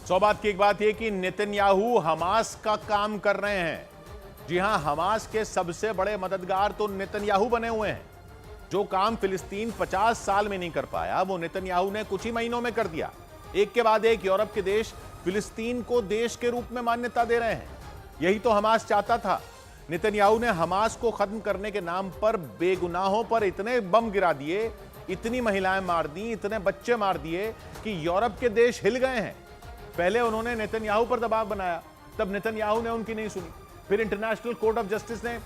सौ बात की एक बात यह कि नेतन्याहू हमास का काम कर रहे हैं। जी हां, हमास के सबसे बड़े मददगार तो नेतन्याहू बने हुए हैं। जो काम फिलिस्तीन 50 साल में नहीं कर पाया, वो नेतन्याहू ने कुछ ही महीनों में कर दिया। एक के बाद एक यूरोप के देश फिलिस्तीन को देश के रूप में मान्यता दे रहे हैं। यही तो हमास चाहता था। नेतन्याहू ने हमास को खत्म करने के नाम पर बेगुनाहों पर इतने बम गिरा दिए, इतनी महिलाएं मार दी, इतने बच्चे मार दिए कि यूरोप के देश हिल गए हैं। पहले उन्होंने नेतन्याहू पर दबाव बनाया, तब नेतन्याहू ने उनकी नहीं सुनी। फिर इंटरनेशनल कोर्ट ऑफ जस्टिस ने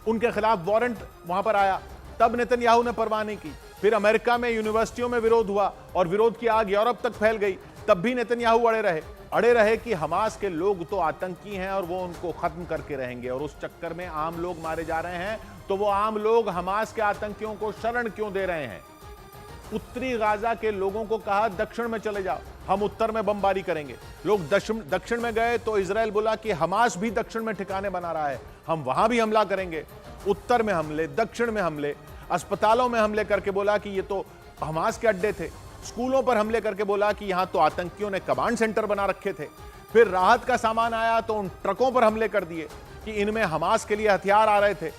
उनके खिलाफ वारंट वहां पर आया, तब नेतन्याहू ने परवाह नहीं की। फिर अमेरिका में यूनिवर्सिटियों में विरोध हुआ और विरोध की आग यूरोप तक फैल गई, तब भी नेतन्याहू अड़े रहे कि हमास के लोग तो आतंकी हैं और वो उनको खत्म करके रहेंगे। और उस चक्कर में आम लोग मारे जा रहे हैं, तो वो आम लोग हमास के आतंकियों को शरण क्यों दे रहे हैं? उत्तरी गाजा के लोगों को कहा दक्षिण में चले जाओ, हम उत्तर में बमबारी करेंगे। लोग दक्षिण में गए तो इजराइल बोला कि हमास भी दक्षिण में ठिकाने बना रहा है, हम वहां भी हमला करेंगे। उत्तर में हमले, दक्षिण में हमले, अस्पतालों में हमले करके बोला कि ये तो हमास के अड्डे थे। स्कूलों पर हमले करके बोला कि यहां तो आतंकियों ने कमांड सेंटर बना रखे थे। फिर राहत का सामान आया तो उन ट्रकों पर हमले कर दिए कि इनमें हमास के लिए हथियार आ रहे थे।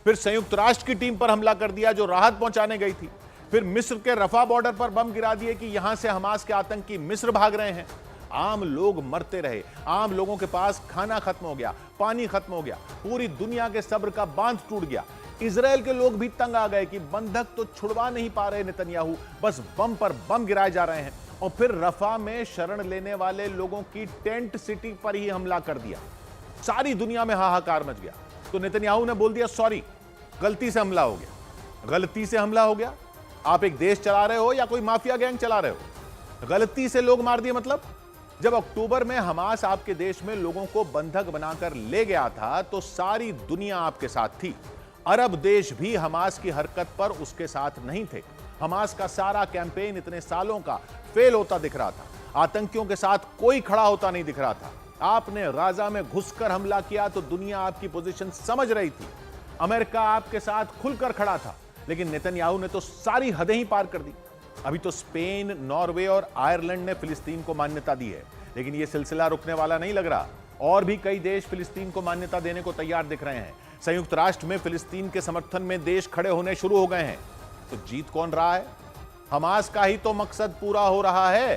फिर संयुक्त राष्ट्र की टीम पर हमला कर दिया जो राहत पहुंचाने गई थी। फिर मिस्र के रफा बॉर्डर पर बम गिरा दिए कि यहां से हमास के आतंकी मिस्र भाग रहे हैं। आम लोग मरते रहे, आम लोगों के पास खाना खत्म हो गया, पानी खत्म हो गया, पूरी दुनिया के सब्र का बांध टूट गया। इजराइल के लोग भी तंग आ गए कि बंधक तो छुड़वा नहीं पा रहे नेतन्याहू, बस बम पर बम गिराए जा रहे हैं। और फिर रफा में शरण लेने वाले लोगों की टेंट सिटी पर ही हमला कर दिया। सारी दुनिया में हाहाकार मच गया। तो नेतन्याहू ने बोल दिया सॉरी, गलती से हमला हो गया। गलती से हमला हो गया? आप एक देश चला रहे हो या कोई माफिया गैंग चला रहे हो? गलती से लोग मार दिए मतलब? जब अक्टूबर में हमास आपके देश में लोगों को बंधक बनाकर ले गया था तो सारी दुनिया आपके साथ थी। अरब देश भी हमास की हरकत पर उसके साथ नहीं थे। हमास का सारा कैंपेन इतने सालों का फेल होता दिख रहा था। आतंकियों के साथ कोई खड़ा होता नहीं दिख रहा था। आपने गाजा में घुसकर हमला किया तो दुनिया आपकी पोजीशन समझ रही थी। अमेरिका आपके साथ खुलकर खड़ा था, लेकिन नेतन्याहू ने तो सारी हदें ही पार कर दी। अभी तो स्पेन, नॉर्वे और आयरलैंड ने फिलिस्तीन को मान्यता दी है, लेकिन यह सिलसिला रुकने वाला नहीं लग रहा। और भी कई देश फिलिस्तीन को मान्यता देने को तैयार दिख रहे हैं। संयुक्त राष्ट्र में फिलिस्तीन के समर्थन में देश खड़े होने शुरू हो गए हैं। तो जीत कौन रहा है? हमास का ही तो मकसद पूरा हो रहा है।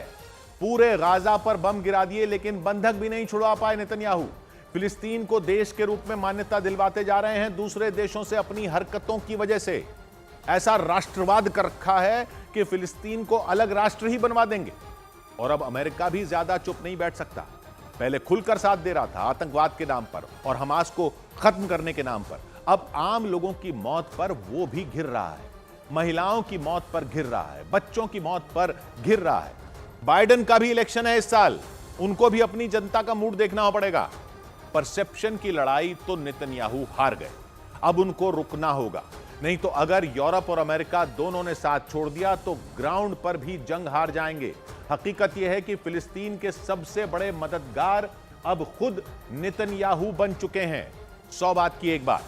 पूरे गाजा पर बम गिरा दिए, लेकिन बंधक भी नहीं छुड़वा पाए नेतन्याहू। फिलिस्तीन को देश के रूप में मान्यता दिलवाते जा रहे हैं दूसरे देशों से अपनी हरकतों की वजह से। ऐसा राष्ट्रवाद कर रखा है कि फिलिस्तीन को अलग राष्ट्र ही बनवा देंगे। और अब अमेरिका भी ज्यादा चुप नहीं बैठ सकता। पहले खुलकर साथ दे रहा था आतंकवाद के नाम पर और हमास को खत्म करने के नाम पर। अब आम लोगों की मौत पर वो भी घिर रहा है, महिलाओं की मौत पर घिर रहा है, बच्चों की मौत पर घिर रहा है। बाइडेन का भी इलेक्शन है इस साल, उनको भी अपनी जनता का मूड देखना पड़ेगा। परसेप्शन की लड़ाई तो नेतन्याहू हार गए, अब उनको रुकना होगा। नहीं तो अगर यूरोप और अमेरिका दोनों ने साथ छोड़ दिया तो ग्राउंड पर भी जंग हार जाएंगे। हकीकत यह है कि फिलिस्तीन के सबसे बड़े मददगार अब खुद नेतन्याहू बन चुके हैं। 100 बात की एक बात।